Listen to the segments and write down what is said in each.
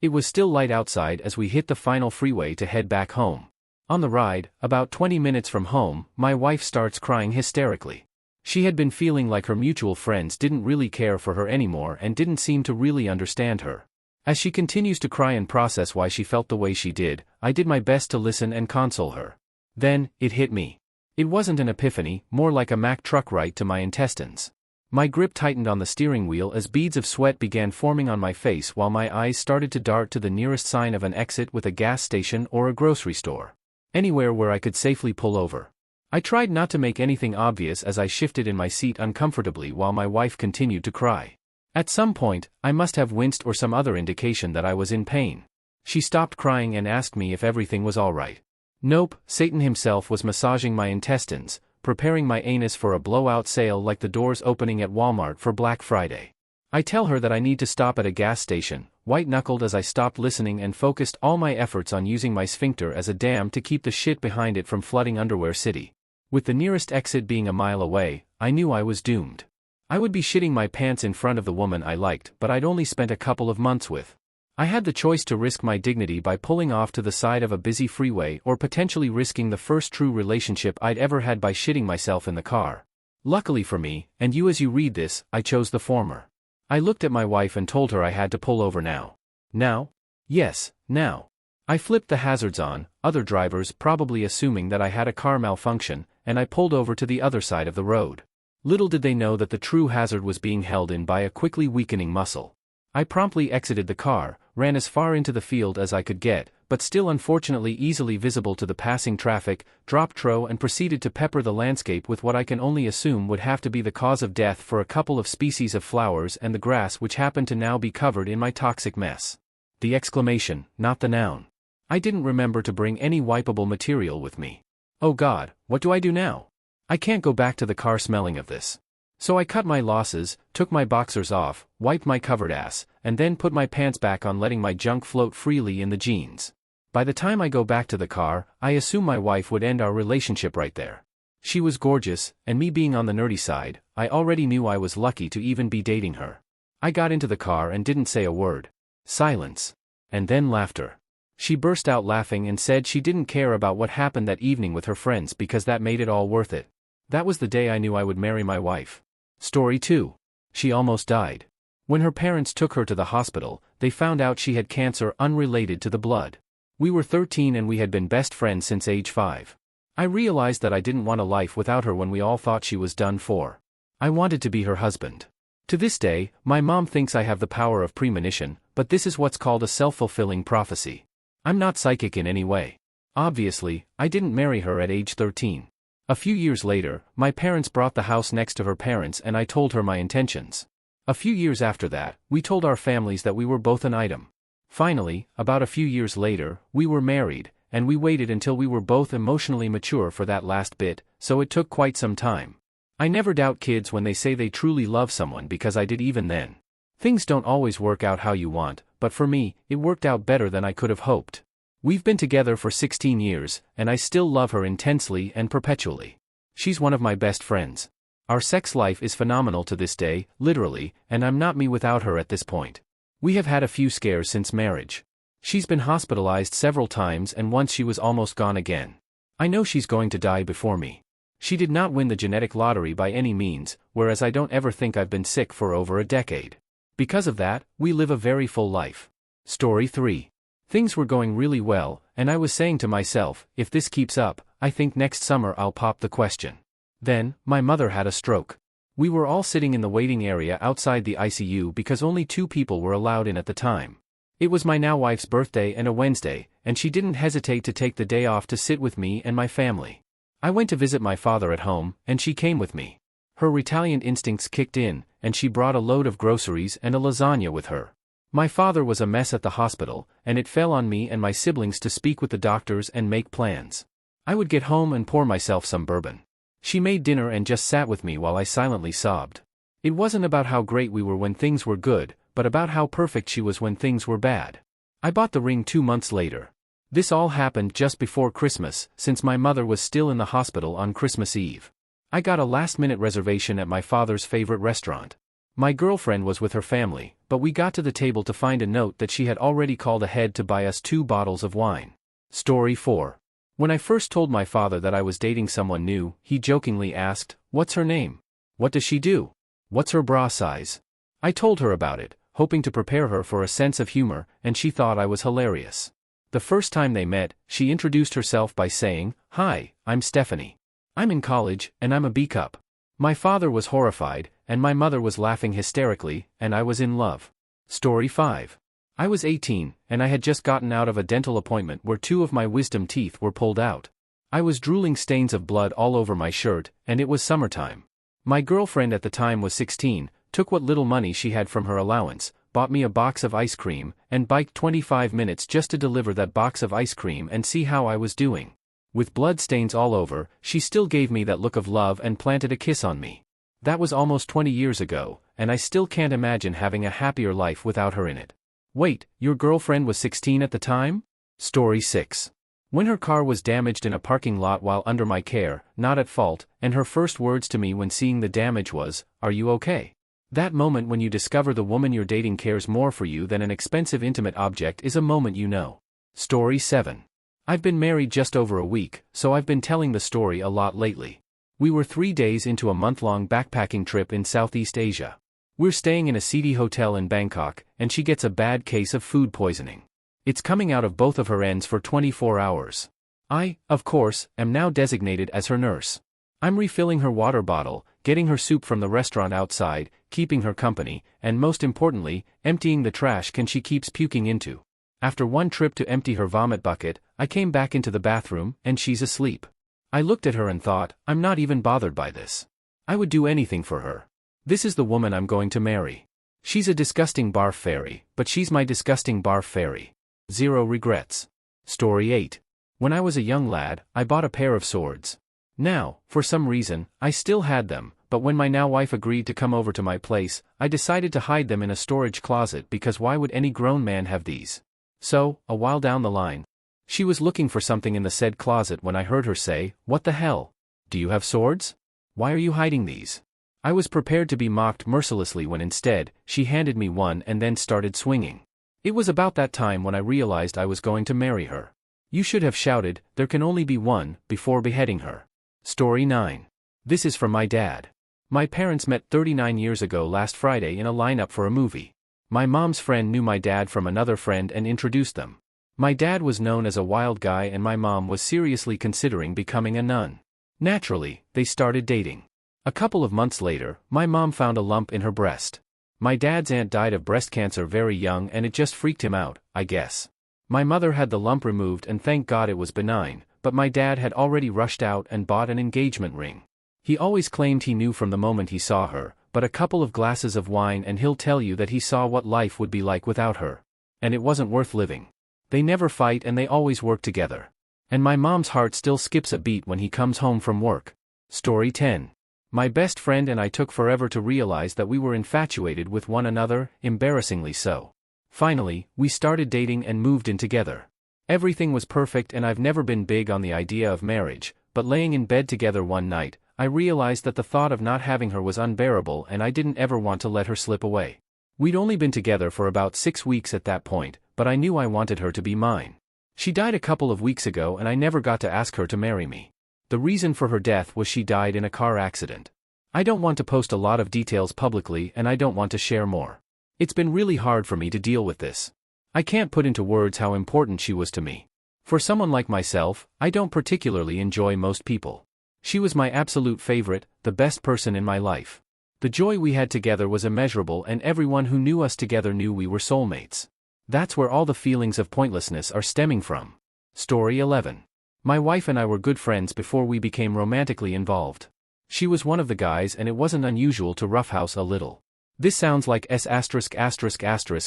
It was still light outside as we hit the final freeway to head back home. On the ride, about 20 minutes from home, my wife starts crying hysterically. She had been feeling like her mutual friends didn't really care for her anymore and didn't seem to really understand her. As she continues to cry and process why she felt the way she did, I did my best to listen and console her. Then, it hit me. It wasn't an epiphany, more like a Mack truck right to my intestines. My grip tightened on the steering wheel as beads of sweat began forming on my face while my eyes started to dart to the nearest sign of an exit with a gas station or a grocery store. Anywhere where I could safely pull over. I tried not to make anything obvious as I shifted in my seat uncomfortably while my wife continued to cry. At some point, I must have winced or some other indication that I was in pain. She stopped crying and asked me if everything was all right. Nope, Satan himself was massaging my intestines, preparing my anus for a blowout sale like the doors opening at Walmart for Black Friday. I tell her that I need to stop at a gas station, white-knuckled as I stopped listening and focused all my efforts on using my sphincter as a dam to keep the shit behind it from flooding Underwear City. With the nearest exit being a mile away, I knew I was doomed. I would be shitting my pants in front of the woman I liked but I'd only spent a couple of months with. I had the choice to risk my dignity by pulling off to the side of a busy freeway or potentially risking the first true relationship I'd ever had by shitting myself in the car. Luckily for me, and you as you read this, I chose the former. I looked at my wife and told her I had to pull over now. Now? Yes, now. I flipped the hazards on, other drivers probably assuming that I had a car malfunction, and I pulled over to the other side of the road. Little did they know that the true hazard was being held in by a quickly weakening muscle. I promptly exited the car, ran as far into the field as I could get, but still unfortunately easily visible to the passing traffic, dropped tro and proceeded to pepper the landscape with what I can only assume would have to be the cause of death for a couple of species of flowers and the grass which happened to now be covered in my toxic mess. The exclamation, not the noun. I didn't remember to bring any wipeable material with me. Oh God, what do I do now? I can't go back to the car smelling of this. So I cut my losses, took my boxers off, wiped my covered ass, and then put my pants back on letting my junk float freely in the jeans. By the time I go back to the car, I assume my wife would end our relationship right there. She was gorgeous, and me being on the nerdy side, I already knew I was lucky to even be dating her. I got into the car and didn't say a word. Silence. And then laughter. She burst out laughing and said she didn't care about what happened that evening with her friends because that made it all worth it. That was the day I knew I would marry my wife. Story 2. She almost died. When her parents took her to the hospital, they found out she had cancer unrelated to the blood. We were 13 and we had been best friends since age 5. I realized that I didn't want a life without her when we all thought she was done for. I wanted to be her husband. To this day, my mom thinks I have the power of premonition, but this is what's called a self-fulfilling prophecy. I'm not psychic in any way. Obviously, I didn't marry her at age 13. A few years later, my parents brought the house next to her parents and I told her my intentions. A few years after that, we told our families that we were both an item. Finally, about a few years later, we were married, and we waited until we were both emotionally mature for that last bit, so it took quite some time. I never doubt kids when they say they truly love someone because I did even then. Things don't always work out how you want, but for me, it worked out better than I could have hoped. We've been together for 16 years, and I still love her intensely and perpetually. She's one of my best friends. Our sex life is phenomenal to this day, literally, and I'm not me without her at this point. We have had a few scares since marriage. She's been hospitalized several times and once she was almost gone again. I know she's going to die before me. She did not win the genetic lottery by any means, whereas I don't ever think I've been sick for over a decade. Because of that, we live a very full life. Story 3. Things were going really well, and I was saying to myself, if this keeps up, I think next summer I'll pop the question. Then, my mother had a stroke. We were all sitting in the waiting area outside the ICU because only 2 people were allowed in at the time. It was my now wife's birthday and a Wednesday, and she didn't hesitate to take the day off to sit with me and my family. I went to visit my father at home, and she came with me. Her Italian instincts kicked in, and she brought a load of groceries and a lasagna with her. My father was a mess at the hospital, and it fell on me and my siblings to speak with the doctors and make plans. I would get home and pour myself some bourbon. She made dinner and just sat with me while I silently sobbed. It wasn't about how great we were when things were good, but about how perfect she was when things were bad. I bought the ring 2 months later. This all happened just before Christmas, since my mother was still in the hospital on Christmas Eve. I got a last-minute reservation at my father's favorite restaurant. My girlfriend was with her family, but we got to the table to find a note that she had already called ahead to buy us 2 bottles of wine. Story 4. When I first told my father that I was dating someone new, he jokingly asked, "What's her name? What does she do? What's her bra size?" I told her about it, hoping to prepare her for a sense of humor, and she thought I was hilarious. The first time they met, she introduced herself by saying, "Hi, I'm Stephanie. I'm in college, and I'm a B-cup." My father was horrified, and my mother was laughing hysterically, and I was in love. Story 5. I was 18, and I had just gotten out of a dental appointment where 2 of my wisdom teeth were pulled out. I was drooling stains of blood all over my shirt, and it was summertime. My girlfriend at the time was 16, took what little money she had from her allowance, bought me a box of ice cream, and biked 25 minutes just to deliver that box of ice cream and see how I was doing. With blood stains all over, she still gave me that look of love and planted a kiss on me. That was almost 20 years ago, and I still can't imagine having a happier life without her in it. Wait, your girlfriend was 16 at the time? Story 6. When her car was damaged in a parking lot while under my care, not at fault, and her first words to me when seeing the damage was, "Are you okay?" That moment when you discover the woman you're dating cares more for you than an expensive intimate object is a moment you know. Story 7. I've been married just over a week, so I've been telling the story a lot lately. We were 3 days into a month-long backpacking trip in Southeast Asia. We're staying in a seedy hotel in Bangkok, and she gets a bad case of food poisoning. It's coming out of both of her ends for 24 hours. I, of course, am now designated as her nurse. I'm refilling her water bottle, getting her soup from the restaurant outside, keeping her company, and most importantly, emptying the trash can she keeps puking into. After one trip to empty her vomit bucket, I came back into the bathroom, and she's asleep. I looked at her and thought, I'm not even bothered by this. I would do anything for her. This is the woman I'm going to marry. She's a disgusting barf fairy, but she's my disgusting barf fairy. Zero regrets. Story 8. When I was a young lad, I bought a pair of swords. Now, for some reason, I still had them, but when my now wife agreed to come over to my place, I decided to hide them in a storage closet because why would any grown man have these? So, a while down the line, she was looking for something in the said closet when I heard her say, "What the hell? Do you have swords? Why are you hiding these?" I was prepared to be mocked mercilessly when instead, she handed me one and then started swinging. It was about that time when I realized I was going to marry her. You should have shouted, "There can only be one," before beheading her. Story 9. This is from my dad. My parents met 39 years ago last Friday in a lineup for a movie. My mom's friend knew my dad from another friend and introduced them. My dad was known as a wild guy and my mom was seriously considering becoming a nun. Naturally, they started dating. A couple of months later, my mom found a lump in her breast. My dad's aunt died of breast cancer very young and it just freaked him out, I guess. My mother had the lump removed and thank God it was benign, but my dad had already rushed out and bought an engagement ring. He always claimed he knew from the moment he saw her, but a couple of glasses of wine and he'll tell you that he saw what life would be like without her. And it wasn't worth living. They never fight and they always work together. And my mom's heart still skips a beat when he comes home from work. Story 10. My best friend and I took forever to realize that we were infatuated with one another, embarrassingly so. Finally, we started dating and moved in together. Everything was perfect and I've never been big on the idea of marriage, but laying in bed together one night, I realized that the thought of not having her was unbearable and I didn't ever want to let her slip away. We'd only been together for about 6 weeks at that point, but I knew I wanted her to be mine. She died a couple of weeks ago and I never got to ask her to marry me. The reason for her death was she died in a car accident. I don't want to post a lot of details publicly and I don't want to share more. It's been really hard for me to deal with this. I can't put into words how important she was to me. For someone like myself, I don't particularly enjoy most people. She was my absolute favorite, the best person in my life. The joy we had together was immeasurable and everyone who knew us together knew we were soulmates. That's where all the feelings of pointlessness are stemming from. Story 11. My wife and I were good friends before we became romantically involved. She was one of the guys and it wasn't unusual to roughhouse a little. This sounds like S*****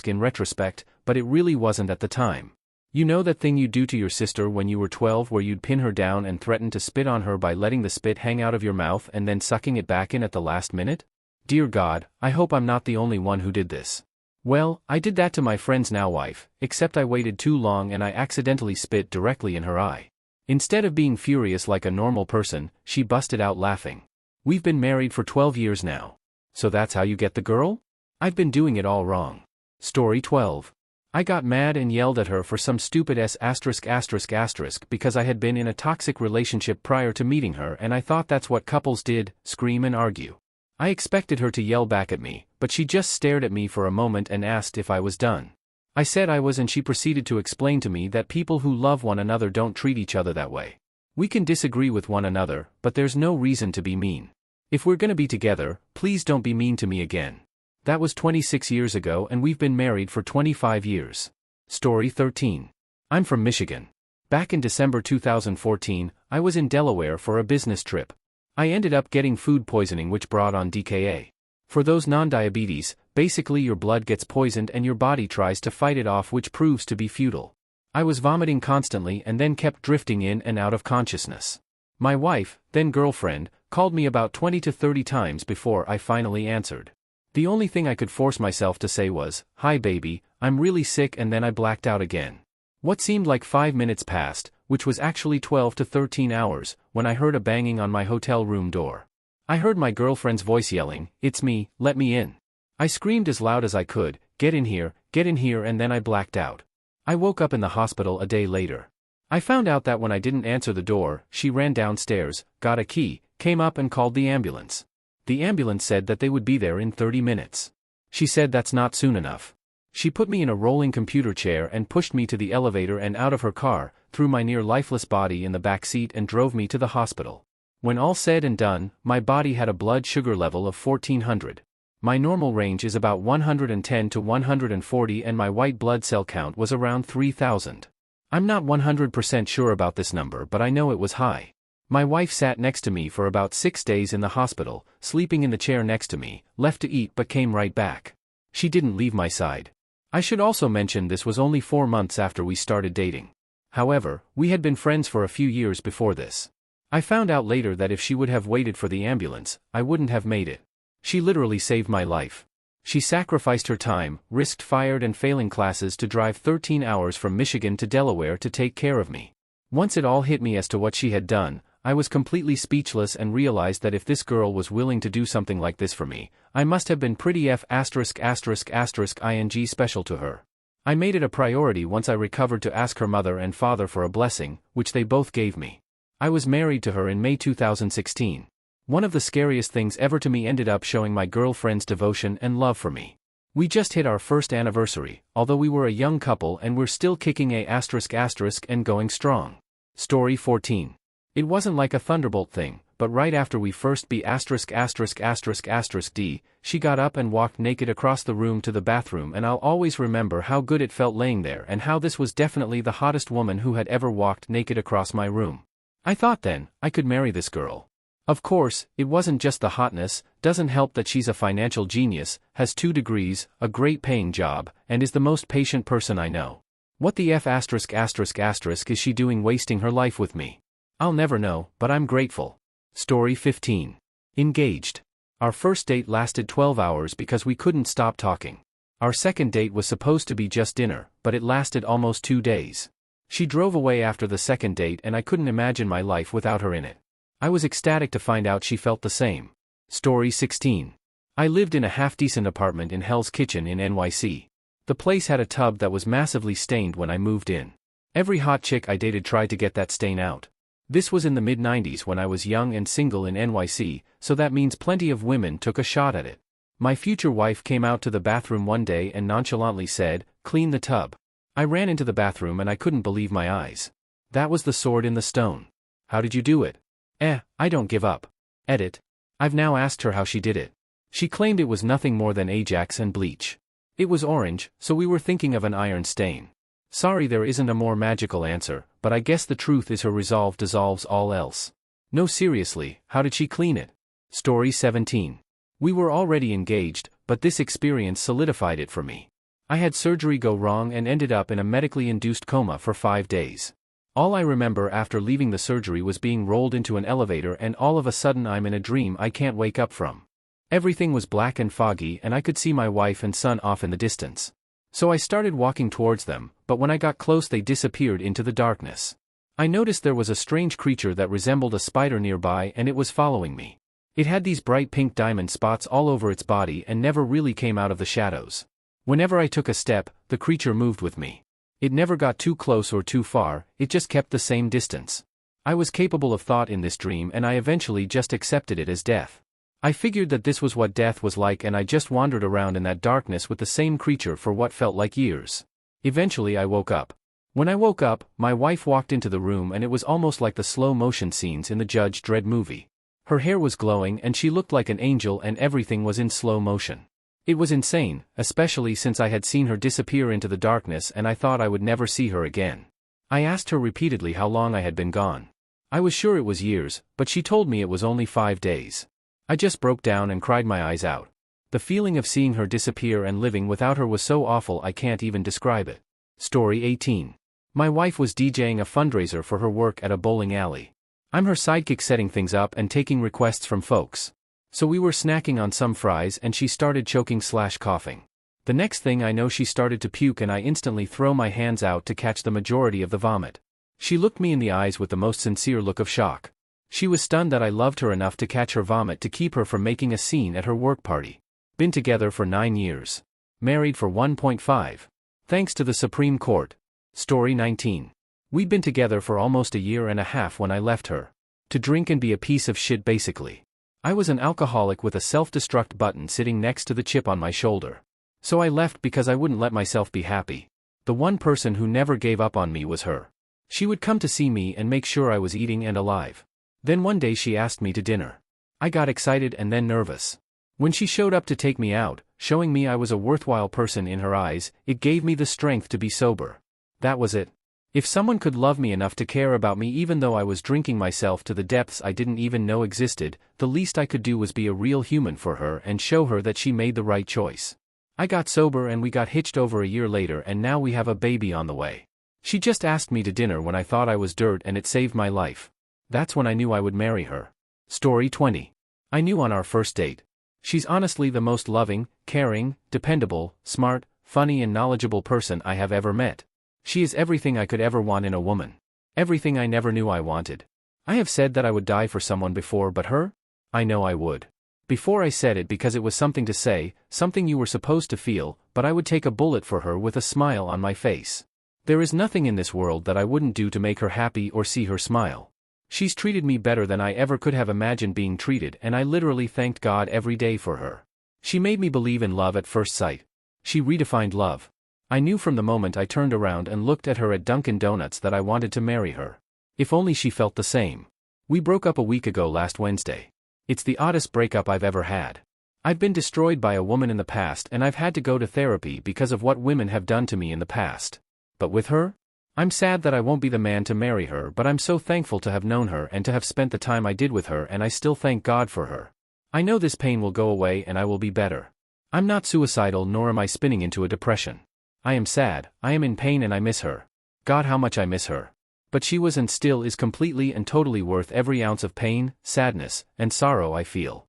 in retrospect, but it really wasn't at the time. You know that thing you do to your sister when you were 12 where you'd pin her down and threaten to spit on her by letting the spit hang out of your mouth and then sucking it back in at the last minute? Dear God, I hope I'm not the only one who did this. Well, I did that to my friend's now wife, except I waited too long and I accidentally spit directly in her eye. Instead of being furious like a normal person, she busted out laughing. We've been married for 12 years now. So that's how you get the girl? I've been doing it all wrong. Story 12. I got mad and yelled at her for some stupid because I had been in a toxic relationship prior to meeting her and I thought that's what couples did, scream and argue. I expected her to yell back at me, but she just stared at me for a moment and asked if I was done. I said I was and she proceeded to explain to me that people who love one another don't treat each other that way. We can disagree with one another, but there's no reason to be mean. If we're gonna be together, please don't be mean to me again. That was 26 years ago and we've been married for 25 years. Story 13. I'm from Michigan. Back in December 2014, I was in Delaware for a business trip. I ended up getting food poisoning which brought on DKA. For those non-diabetes, basically your blood gets poisoned and your body tries to fight it off which proves to be futile. I was vomiting constantly and then kept drifting in and out of consciousness. My wife, then girlfriend, called me about 20 to 30 times before I finally answered. The only thing I could force myself to say was, "Hi baby, I'm really sick," and then I blacked out again. What seemed like 5 minutes passed, which was actually 12 to 13 hours, when I heard a banging on my hotel room door. I heard my girlfriend's voice yelling, "It's me, let me in." I screamed as loud as I could, get in here," and then I blacked out. I woke up in the hospital a day later. I found out that when I didn't answer the door, she ran downstairs, got a key, came up and called the ambulance. The ambulance said that they would be there in 30 minutes. She said that's not soon enough. She put me in a rolling computer chair and pushed me to the elevator and out of her car, threw my near lifeless body in the back seat and drove me to the hospital. When all said and done, my body had a blood sugar level of 1400. My normal range is about 110 to 140 and my white blood cell count was around 3000. I'm not 100% sure about this number but I know it was high. My wife sat next to me for about 6 days in the hospital, sleeping in the chair next to me, left to eat but came right back. She didn't leave my side. I should also mention this was only 4 months after we started dating. However, we had been friends for a few years before this. I found out later that if she would have waited for the ambulance, I wouldn't have made it. She literally saved my life. She sacrificed her time, risked fired and failing classes to drive 13 hours from Michigan to Delaware to take care of me. Once it all hit me as to what she had done, I was completely speechless and realized that if this girl was willing to do something like this for me, I must have been pretty ing special to her. I made it a priority once I recovered to ask her mother and father for a blessing, which they both gave me. I was married to her in May 2016. One of the scariest things ever to me ended up showing my girlfriend's devotion and love for me. We just hit our first anniversary, although we were a young couple and we're still kicking and going strong. Story 14. It wasn't like a thunderbolt thing, but right after we first d, she got up and walked naked across the room to the bathroom and I'll always remember how good it felt laying there and how this was definitely the hottest woman who had ever walked naked across my room. I thought then, I could marry this girl. Of course, it wasn't just the hotness, doesn't help that she's a financial genius, has 2 degrees, a great paying job, and is the most patient person I know. What the F*** is she doing wasting her life with me? I'll never know, but I'm grateful. Story 15. Engaged. Our first date lasted 12 hours because we couldn't stop talking. Our second date was supposed to be just dinner, but it lasted almost 2 days. She drove away after the second date and I couldn't imagine my life without her in it. I was ecstatic to find out she felt the same. Story 16. I lived in a half-decent apartment in Hell's Kitchen in NYC. The place had a tub that was massively stained when I moved in. Every hot chick I dated tried to get that stain out. This was in the mid-90s when I was young and single in NYC, so that means plenty of women took a shot at it. My future wife came out to the bathroom one day and nonchalantly said, "Clean the tub." I ran into the bathroom and I couldn't believe my eyes. That was the sword in the stone. How did you do it? I don't give up. Edit. I've now asked her how she did it. She claimed it was nothing more than Ajax and bleach. It was orange, so we were thinking of an iron stain. Sorry there isn't a more magical answer, but I guess the truth is her resolve dissolves all else. No, seriously, how did she clean it? Story 17. We were already engaged, but this experience solidified it for me. I had surgery go wrong and ended up in a medically induced coma for 5 days. All I remember after leaving the surgery was being rolled into an elevator and all of a sudden I'm in a dream I can't wake up from. Everything was black and foggy and I could see my wife and son off in the distance. So I started walking towards them, but when I got close they disappeared into the darkness. I noticed there was a strange creature that resembled a spider nearby and it was following me. It had these bright pink diamond spots all over its body and never really came out of the shadows. Whenever I took a step, the creature moved with me. It never got too close or too far, it just kept the same distance. I was capable of thought in this dream and I eventually just accepted it as death. I figured that this was what death was like and I just wandered around in that darkness with the same creature for what felt like years. Eventually I woke up. When I woke up, my wife walked into the room and it was almost like the slow-motion scenes in the Judge Dredd movie. Her hair was glowing and she looked like an angel and everything was in slow motion. It was insane, especially since I had seen her disappear into the darkness and I thought I would never see her again. I asked her repeatedly how long I had been gone. I was sure it was years, but she told me it was only 5 days. I just broke down and cried my eyes out. The feeling of seeing her disappear and living without her was so awful I can't even describe it. Story 18. My wife was DJing a fundraiser for her work at a bowling alley. I'm her sidekick setting things up and taking requests from folks. So we were snacking on some fries and she started choking/coughing. The next thing I know she started to puke and I instantly throw my hands out to catch the majority of the vomit. She looked me in the eyes with the most sincere look of shock. She was stunned that I loved her enough to catch her vomit to keep her from making a scene at her work party. Been together for 9 years. Married for 1.5. Thanks to the Supreme Court. Story 19. We'd been together for almost a year and a half when I left her. To drink and be a piece of shit basically. I was an alcoholic with a self-destruct button sitting next to the chip on my shoulder. So I left because I wouldn't let myself be happy. The one person who never gave up on me was her. She would come to see me and make sure I was eating and alive. Then one day she asked me to dinner. I got excited and then nervous. When she showed up to take me out, showing me I was a worthwhile person in her eyes, it gave me the strength to be sober. That was it. If someone could love me enough to care about me even though I was drinking myself to the depths I didn't even know existed, the least I could do was be a real human for her and show her that she made the right choice. I got sober and we got hitched over a year later and now we have a baby on the way. She just asked me to dinner when I thought I was dirt and it saved my life. That's when I knew I would marry her. Story 20. I knew on our first date. She's honestly the most loving, caring, dependable, smart, funny and knowledgeable person I have ever met. She is everything I could ever want in a woman. Everything I never knew I wanted. I have said that I would die for someone before, but her? I know I would. Before I said it because it was something to say, something you were supposed to feel, but I would take a bullet for her with a smile on my face. There is nothing in this world that I wouldn't do to make her happy or see her smile. She's treated me better than I ever could have imagined being treated and I literally thanked God every day for her. She made me believe in love at first sight. She redefined love. I knew from the moment I turned around and looked at her at Dunkin' Donuts that I wanted to marry her. If only she felt the same. We broke up a week ago last Wednesday. It's the oddest breakup I've ever had. I've been destroyed by a woman in the past and I've had to go to therapy because of what women have done to me in the past. But with her? I'm sad that I won't be the man to marry her, but I'm so thankful to have known her and to have spent the time I did with her, and I still thank God for her. I know this pain will go away and I will be better. I'm not suicidal nor am I spinning into a depression. I am sad, I am in pain and I miss her. God, how much I miss her. But she was and still is completely and totally worth every ounce of pain, sadness, and sorrow I feel.